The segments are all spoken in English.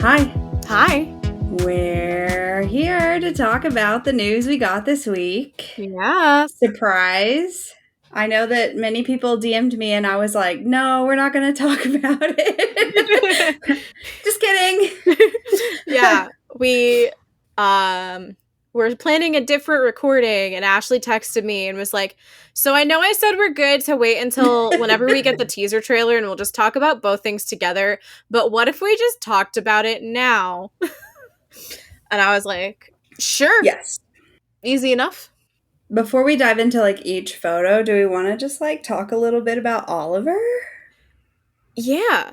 Hi. Hi. We're here to talk about the news we got this week. Yes. Surprise. I know that many people DM'd me and I was like, no, we're not going to talk about it. Just kidding. Yeah. We were planning a different recording and Ashley texted me and was like, so I know I said we're good to wait until whenever we get the teaser trailer and we'll just talk about both things together, but what if we just talked about it now? And I was like, sure. Yes. Easy enough. Before we dive into like each photo, do we want to just like talk a little bit about Oliver? Yeah.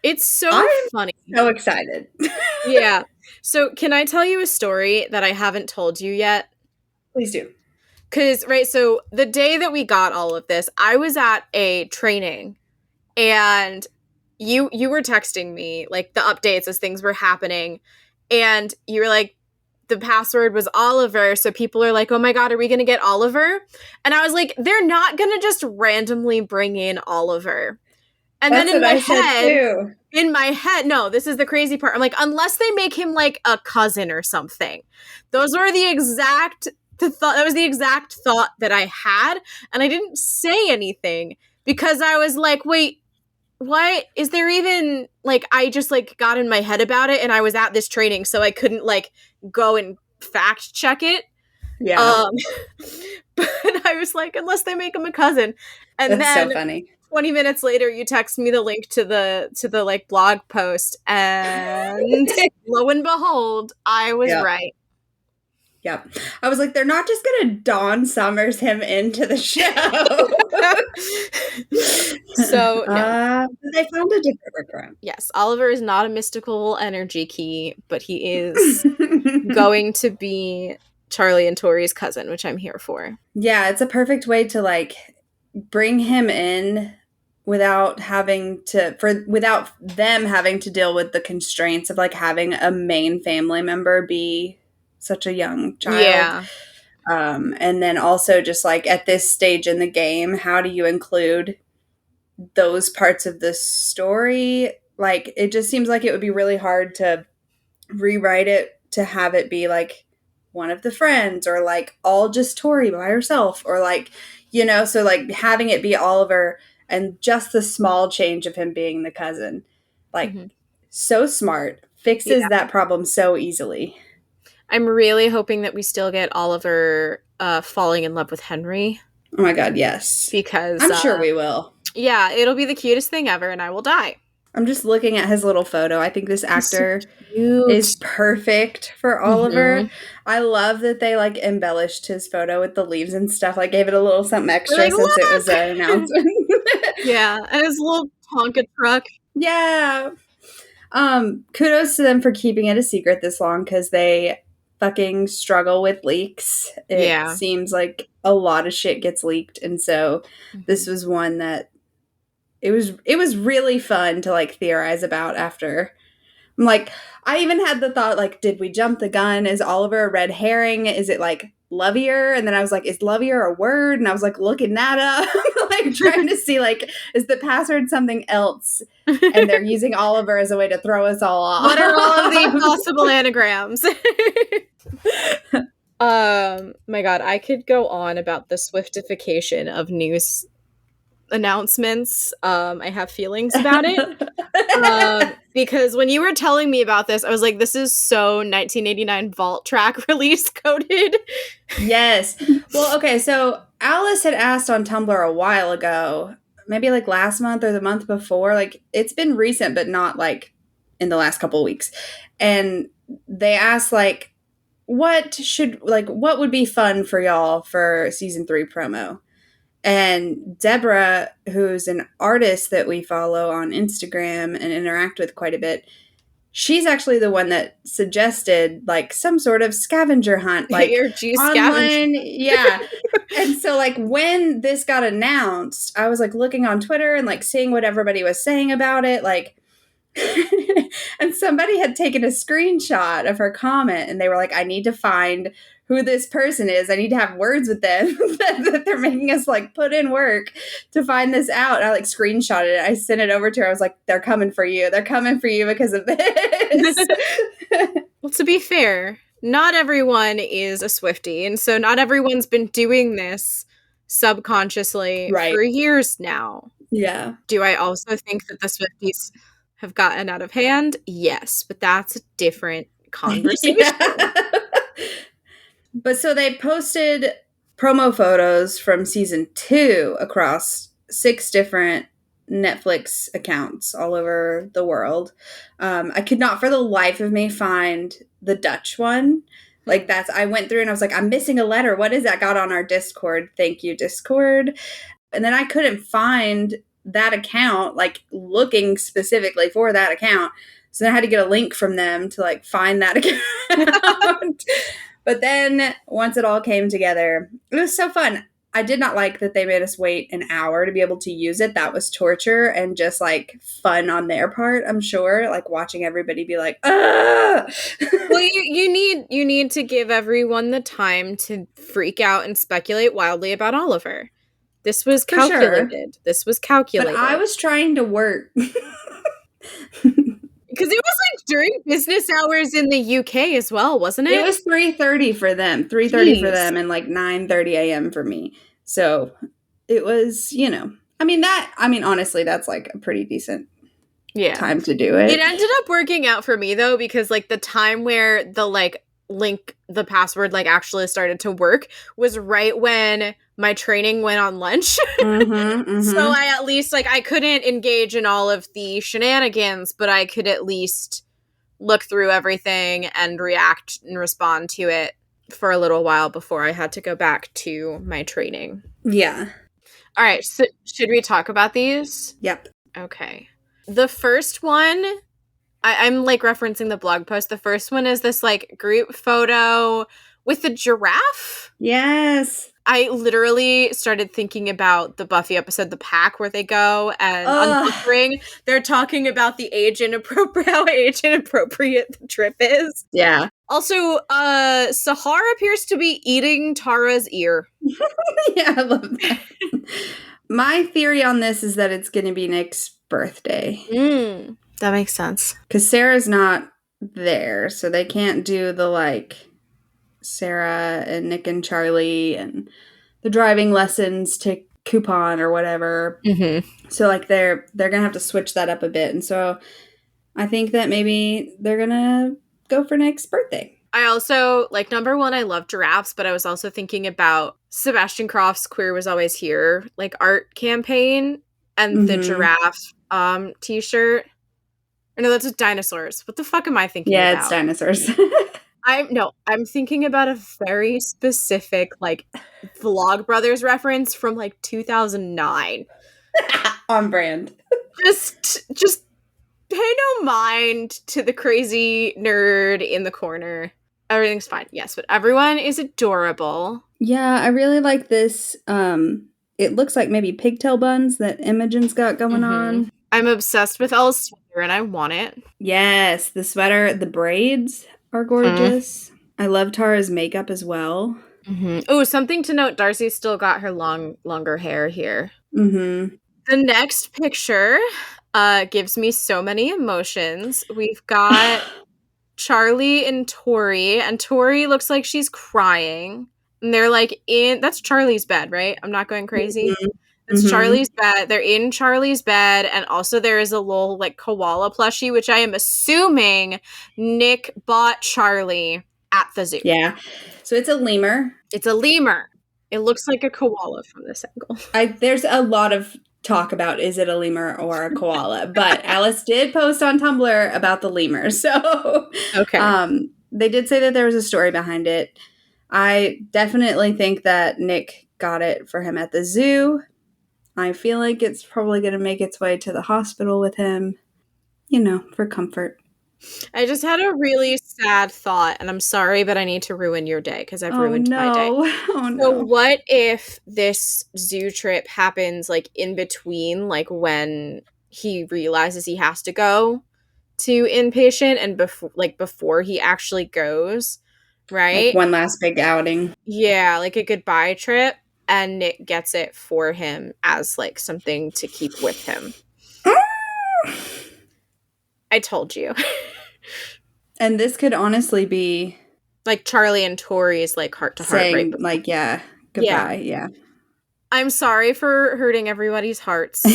It's so funny. So excited. Yeah. So can I tell you a story that I haven't told you yet? Please do. Because, right, so the day that we got all of this, I was at a training and you were texting me like the updates as things were happening. And you were like, the password was Oliver. So people are like, oh my God, are we going to get Oliver? And I was like, they're not going to just randomly bring in Oliver. And That's then in my head, no, this is the crazy part. I'm like, unless they make him like a cousin or something. That was the exact thought that I had. And I didn't say anything because I was like, wait, what is there even like, I just like got in my head about it and I was at this training, so I couldn't like go and fact check it. Yeah. But I was like, unless they make him a cousin. And That's then so funny. 20 minutes later, you text me the link to the like blog post, and lo and behold, I was right. Yep. I was like, they're not just going to Dawn Summers him into the show. So, no. They found a different workaround. Yes, Oliver is not a mystical energy key, but he is going to be Charlie and Tori's cousin, which I'm here for. Yeah, it's a perfect way to like bring him in without them having to deal with the constraints of like having a main family member be such a young child. Yeah. And then also just like at this stage in the game, how do you include those parts of the story? Like, it just seems like it would be really hard to rewrite it to have it be like one of the friends or like all just Tori by herself or like, so like having it be Oliver and just the small change of him being the cousin, like so smart, fixes that problem so easily. I'm really hoping that we still get Oliver falling in love with Henry. Oh my God, yes. Because I'm sure we will. Yeah, it'll be the cutest thing ever and I will die. I'm just looking at his little photo. I think this actor is perfect for Oliver. I love that they like embellished his photo with the leaves and stuff. Like gave it a little something extra since it was an announcement. Yeah, and his little Tonka truck. Yeah. Kudos to them for keeping it a secret this long because they fucking struggle with leaks. It seems like a lot of shit gets leaked, and so this was one that it was really fun to like theorize about after. I'm like, I even had the thought like, did we jump the gun? Is Oliver a red herring? Is it like lovier? And then I was like, is lovier a word? And I was like looking that up, like trying to see like, is the password something else? And they're using Oliver as a way to throw us all off. What are all of the possible anagrams? My God, I could go on about the swiftification of news announcements. I have feelings about it. Because when you were telling me about this, I was like, this is so 1989 Vault track release coded. Yes. Well, okay, so Alice had asked on Tumblr a while ago, maybe like last month or the month before, like it's been recent, but not like in the last couple of weeks. And they asked like, what would be fun for y'all for season 3 promo? And Deborah, who's an artist that we follow on Instagram and interact with quite a bit, she's actually the one that suggested like some sort of scavenger hunt, like online. Yeah. And so like when this got announced, I was like looking on Twitter and like seeing what everybody was saying about it, like and somebody had taken a screenshot of her comment and they were like, I need to find who this person is. I need to have words with them that they're making us like put in work to find this out. And I like screenshotted it. I sent it over to her. I was like, they're coming for you. They're coming for you because of this. Well, to be fair, not everyone is a Swiftie. And so not everyone's been doing this subconsciously for years now. Yeah. Do I also think that the Swifties have gotten out of hand? Yes, but that's a different conversation. Yeah. But so they posted promo photos from season 2 across 6 different Netflix accounts all over the world. I could not for the life of me find the Dutch one. Like I went through and I was like, I'm missing a letter. What is that? Got on our Discord. Thank you, Discord. And then I couldn't find that account, like looking specifically for that account. So then I had to get a link from them to like find that account. But then once it all came together, it was so fun. I did not like that they made us wait an hour to be able to use it. That was torture and just like fun on their part, I'm sure. Like watching everybody be like, ah! Well, you need to give everyone the time to freak out and speculate wildly about Oliver. This was calculated. Sure. This was calculated. But I was trying to work. Because it was like during business hours in the UK as well, wasn't it? It was 3:30 for them. 3:30 for them and like 9:30 a.m. for me. So it was, honestly, that's like a pretty decent time to do it. It ended up working out for me though, because like the time where the like link, the password like actually started to work was right when my training went on lunch. So I at least like I couldn't engage in all of the shenanigans, but I could at least look through everything and react and respond to it for a little while before I had to go back to my training. Yeah. All right. So should we talk about these? Yep. Okay. The first one, I'm like referencing the blog post. The first one is this like group photo with a giraffe. Yes. I literally started thinking about the Buffy episode, The Pack, where they go and unbuckling. They're talking about the how age inappropriate the trip is. Yeah. Also, Sahar appears to be eating Tara's ear. Yeah, I love that. My theory on this is that it's going to be Nick's birthday. That makes sense. Because Sarah's not there, so they can't do the like Sarah and Nick and Charlie and the driving lessons to Coupon or whatever. So like they're gonna have to switch that up a bit, and so I think that maybe they're gonna go for Nick's birthday. I also like, number one, I love giraffes, but I was also thinking about Sebastian Croft's Queer Was Always Here like art campaign and the giraffe t-shirt. Or no, that's with dinosaurs. What the fuck am I thinking about? Yeah, it's dinosaurs. I'm thinking about a very specific like Vlogbrothers reference from like 2009. On brand. Just pay no mind to the crazy nerd in the corner. Everything's fine. Yes, but everyone is adorable. Yeah, I really like this. It looks like maybe pigtail buns that Imogen's got going on. I'm obsessed with Elle's sweater and I want it. Yes, the sweater, the braids are gorgeous. I love Tara's makeup as well. Oh, something to note, Darcy's still got her longer hair here. The next picture gives me so many emotions. We've got Charlie and Tori looks like she's crying. And they're like that's Charlie's bed, right? I'm not going crazy. It's Charlie's bed. They're in Charlie's bed, and also there is a little like koala plushie, which I am assuming Nick bought Charlie at the zoo. Yeah. So it's a lemur. It's a lemur. It looks like a koala from this angle. There's a lot of talk about is it a lemur or a koala, but Alice did post on Tumblr about the lemur. So they did say that there was a story behind it. I definitely think that Nick got it for him at the zoo. I feel like it's probably going to make its way to the hospital with him, for comfort. I just had a really sad thought, and I'm sorry, but I need to ruin your day because I've ruined my day. Oh, no. So what if this zoo trip happens, like, in between, like, when he realizes he has to go to inpatient and before he actually goes? right? Like one last big outing. Yeah, like a goodbye trip, and Nick gets it for him as like something to keep with him. I told you. And this could honestly be like Charlie and Tori's like heart to heart right saying before. like, yeah, goodbye. Yeah. I'm sorry for hurting everybody's hearts.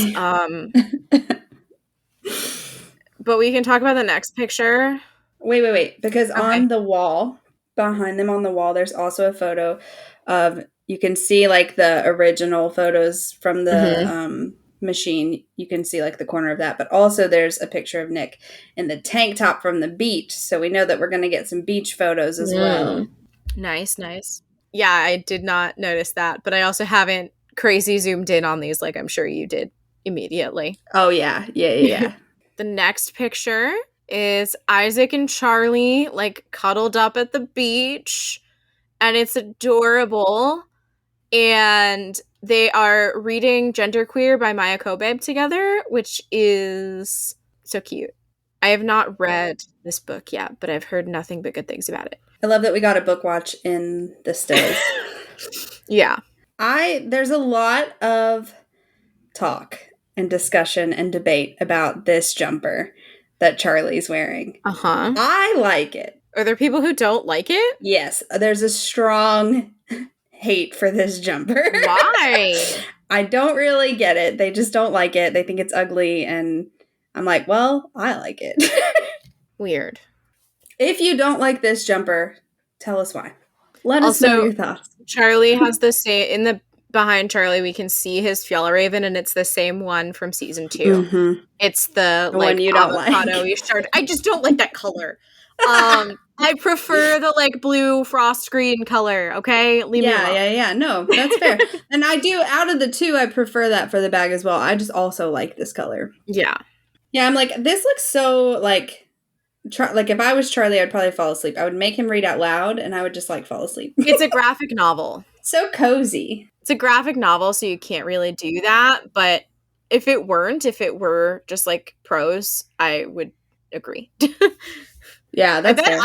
But we can talk about the next picture. Wait. Because on the wall, behind them on the wall, there's also a photo of, you can see like the original photos from the machine. You can see like the corner of that. But also there's a picture of Nick in the tank top from the beach. So we know that we're going to get some beach photos as well. Nice. Yeah, I did not notice that. But I also haven't crazy zoomed in on these like I'm sure you did immediately. Oh, yeah. The next picture is Isaac and Charlie like cuddled up at the beach, and it's adorable. And they are reading Genderqueer by Maya Kobe together, which is so cute. I have not read this book yet, but I've heard nothing but good things about it. I love that we got a book watch in the stills. Yeah. There's a lot of talk and discussion and debate about this jumper that Charlie's wearing. I like it. Are there people who don't like it? Yes. There's a strong hate for this jumper. Why? I don't really get it. They just don't like it. They think it's ugly. And I'm like, well, I like it. Weird. If you don't like this jumper, tell us why. Let us know your thoughts. Charlie has the same, behind Charlie, we can see his Fjallraven, and it's the same one from season 2. Mm-hmm. It's the like one you don't like. I just don't like that color. I prefer the like blue frost green color. Okay, leave me alone. Yeah. No, that's fair. And I do. Out of the two, I prefer that for the bag as well. I just also like this color. Yeah. I'm like, this looks so like if I was Charlie, I'd probably fall asleep. I would make him read out loud, and I would just like fall asleep. It's a graphic novel. So cozy. It's a graphic novel, so you can't really do that. But if it were just like prose, I would agree. Yeah, that's fair.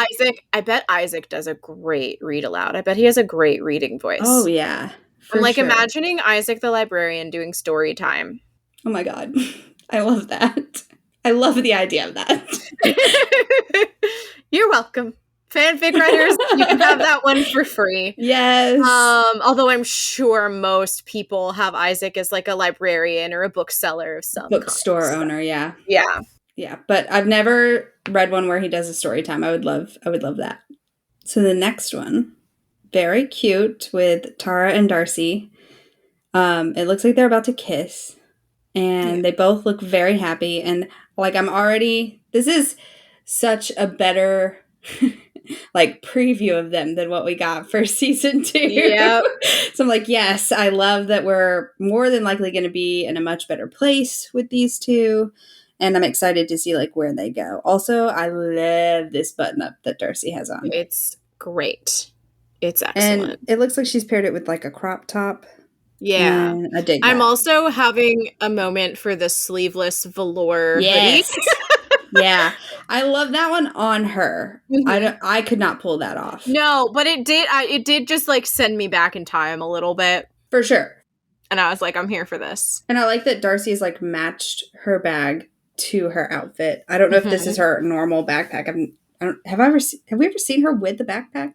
I bet Isaac does a great read aloud. I bet he has a great reading voice. Oh yeah. I'm like imagining Isaac the librarian doing story time. Oh my god. I love that. I love the idea of that. You're welcome. Fanfic writers, you can have that one for free. Yes. Although I'm sure most people have Isaac as like a librarian or a bookseller of some bookstore owner, yeah. Yeah, but I've never read one where he does a story time. I would love that. So the next one, very cute with Tara and Darcy. It looks like they're about to kiss, and they both look very happy. And like this is such a better like preview of them than what we got for season 2. Yep. So I'm like, yes, I love that we're more than likely going to be in a much better place with these two. And I'm excited to see like where they go. Also, I love this button up that Darcy has on. It's great. It's excellent. And it looks like she's paired it with like a crop top. Yeah. And I dig I'm that. also having a moment for the sleeveless velour hoodie. Yeah. I love that one on her. Mm-hmm. I could not pull that off. No, but it did just like send me back in time a little bit. For sure. And I was like, I'm here for this. And I like that Darcy's like matched her bag to her outfit. I don't know if this is her normal backpack. Have we ever seen her with the backpack?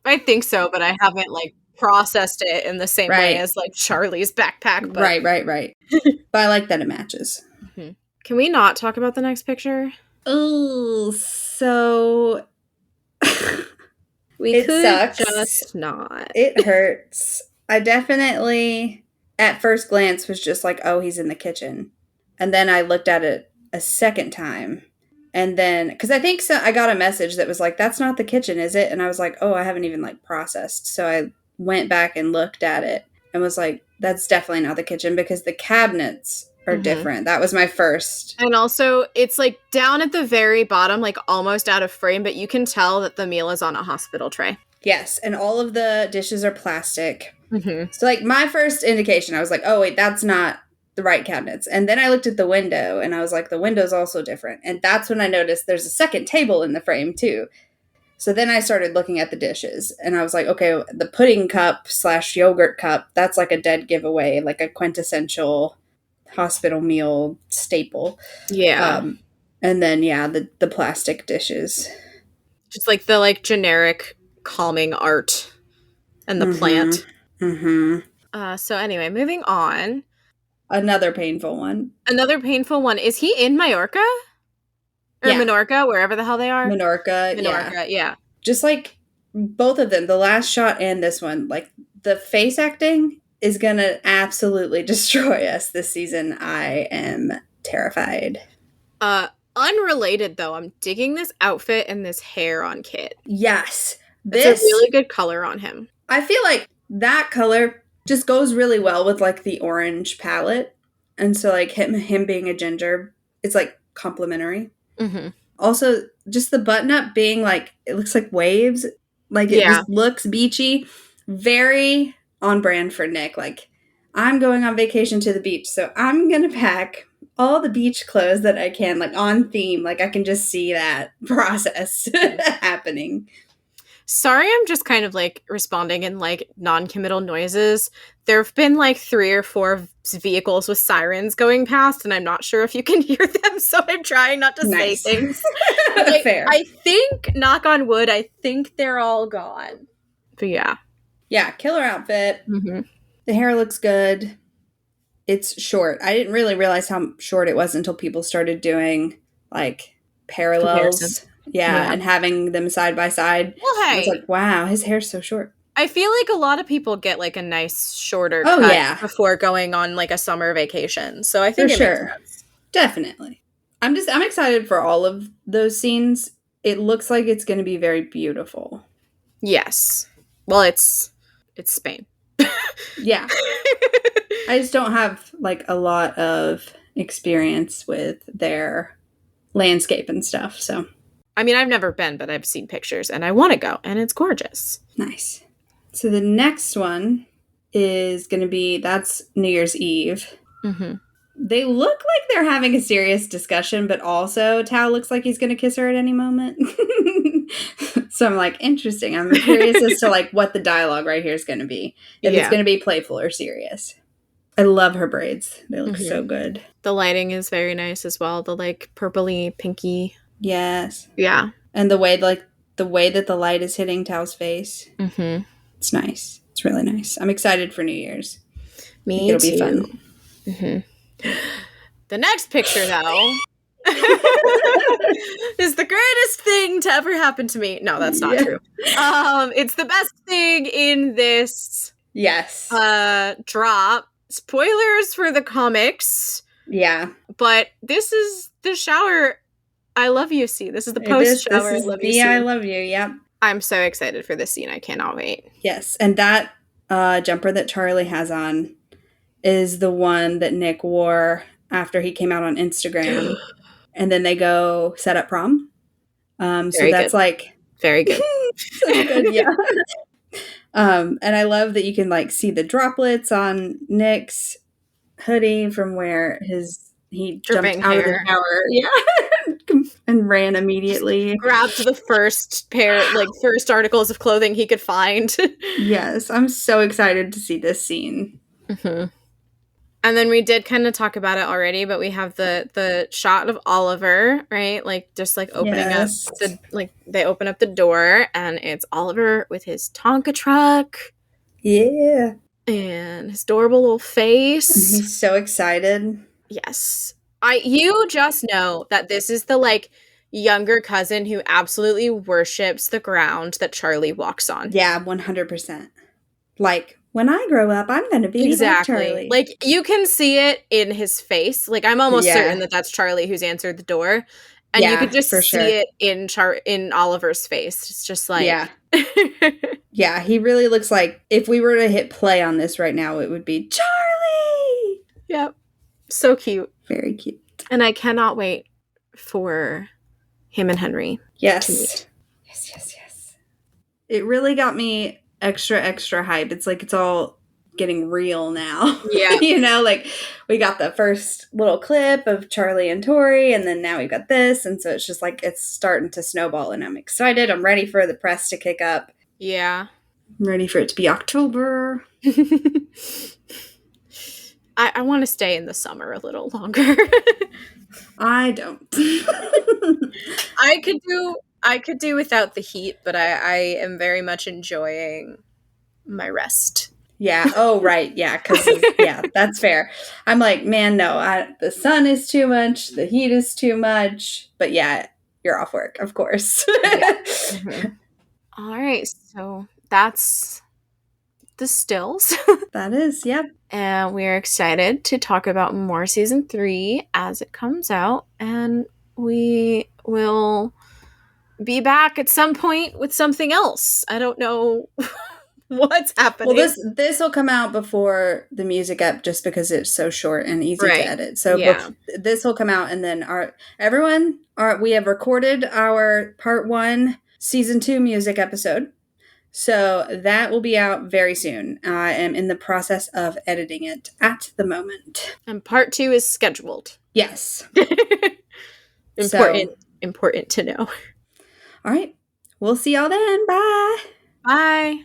I think so, but I haven't like processed it in the same way as like Charlie's backpack. But... Right. But I like that it matches. Mm-hmm. Can we not talk about the next picture? Oh, so it could just not. It hurts. I definitely, at first glance, was just like, oh, he's in the kitchen. And then I looked at it a second time. And then, because I think I got a message that was like, that's not the kitchen, is it? And I was like, oh, I haven't even like processed. So I went back and looked at it and was like, that's definitely not the kitchen because the cabinets are different. That was my first. And also, it's like down at the very bottom, like almost out of frame, but you can tell that the meal is on a hospital tray. Yes. And all of the dishes are plastic. Mm-hmm. So like my first indication, I was like, oh, wait, that's not the right cabinets. And then I looked at the window and I was like, the window's also different. And that's when I noticed there's a second table in the frame too. So then I started looking at the dishes and I was like, okay, the pudding cup / yogurt cup, that's like a dead giveaway, like a quintessential hospital meal staple. Yeah. And then, yeah, the plastic dishes. Just like the like generic calming art and the plant. So anyway, moving on. Another painful one. Another painful one. Is he in Majorca? Or Yeah. Minorca, wherever the hell they are? Minorca, yeah. Just like both of them, the last shot and this one, like the face acting is going to absolutely destroy us this season. I am terrified. Unrelated though, I'm digging this outfit and this hair on Kit. Yes. It's a really good color on him. I feel like that color just goes really well with like the orange palette. And so like him being a ginger, it's like complimentary. Mm-hmm. Also, just the button up being like, it looks like waves. Like it just looks beachy. Very on brand for Nick. Like, I'm going on vacation to the beach, so I'm going to pack all the beach clothes that I can, like on theme. Like I can just see that process happening. Sorry, I'm just kind of like responding in like non-committal noises. There have been like 3 or 4 vehicles with sirens going past, and I'm not sure if you can hear them, so I'm trying not to say things. Fair. I think, knock on wood, I think they're all gone. But yeah. Yeah, killer outfit. Mm-hmm. The hair looks good. It's short. I didn't really realize how short it was until people started doing like parallels. Yeah, and having them side by side. Well, hey. I was like, wow, his hair's so short. I feel like a lot of people get like a nice shorter cut before going on like a summer vacation. So I think it makes sense. Definitely. I'm excited for all of those scenes. It looks like it's going to be very beautiful. Yes. Well, it's Spain. Yeah. I just don't have like a lot of experience with their landscape and stuff, so. I mean, I've never been, but I've seen pictures and I want to go, and it's gorgeous. Nice. So the next one is going to be, that's New Year's Eve. Mm-hmm. They look like they're having a serious discussion, but also Tao looks like he's going to kiss her at any moment. So I'm like, interesting. I'm curious as to like what the dialogue right here is going to be. If it's going to be playful or serious. I love her braids. They look so good. The lighting is very nice as well. The like purpley, pinky. Yes. Yeah. And the way that the light is hitting Tao's face. Mm-hmm. It's nice. It's really nice. I'm excited for New Year's. Me It'll too. be fun. Mm-hmm. The next picture, though, is the greatest thing to ever happen to me. No, that's not true. It's the best thing in this drop. Spoilers for the comics. Yeah. But this is the shower I love you scene. This is the post-shower I love you scene. I love you, yep. I'm so excited for this scene. I cannot wait. Yes, and that jumper that Charlie has on is the one that Nick wore after he came out on Instagram. And then they go set up prom. So that's like... Very good. So good, yeah. And I love that you can like see the droplets on Nick's hoodie from where he jumped out of the shower. Yeah. And ran immediately. Grabbed the first articles of clothing he could find. Yes, I'm so excited to see this scene. Mm-hmm. And then we did kind of talk about it already, but we have the shot of Oliver, right? Like just like opening up they open up the door and it's Oliver with his Tonka truck. Yeah. And his adorable little face. And he's so excited. Yes. You just know that this is the like younger cousin who absolutely worships the ground that Charlie walks on. Yeah, 100%. Like, when I grow up, I'm going to be like Charlie. Like, you can see it in his face. Like, I'm almost certain that that's Charlie who's answered the door. And you could just see it in Oliver's face. It's just like... Yeah. Yeah, he really looks like if we were to hit play on this right now, it would be Charlie! Yep. So cute. Very cute. And I cannot wait for him and Henry to meet. Yes. It really got me extra hype. It's like it's all getting real now. Yeah. You know, like we got the first little clip of Charlie and Tori, and then now we've got this. And so it's just like it's starting to snowball, and I'm excited. I'm ready for the press to kick up. Yeah. I'm ready for it to be October. I want to stay in the summer a little longer. I don't. I could do without the heat, but I am very much enjoying my rest. Yeah. Oh, right. Yeah. Because, yeah, that's fair. I'm like, man, no, the sun is too much. The heat is too much. But yeah, you're off work, of course. Yeah. Mm-hmm. All right. So that's the stills. That is, yep. And we're excited to talk about more season 3 as it comes out. And we will be back at some point with something else. I don't know what's happening. Well, this will come out before the music up just because it's so short and easy to edit. So yeah. This will come out, and then we have recorded our part 1 season 2 music episode. So that will be out very soon. I am in the process of editing it at the moment. And part 2 is scheduled. Yes. Important to know. All right. We'll see y'all then. Bye. Bye.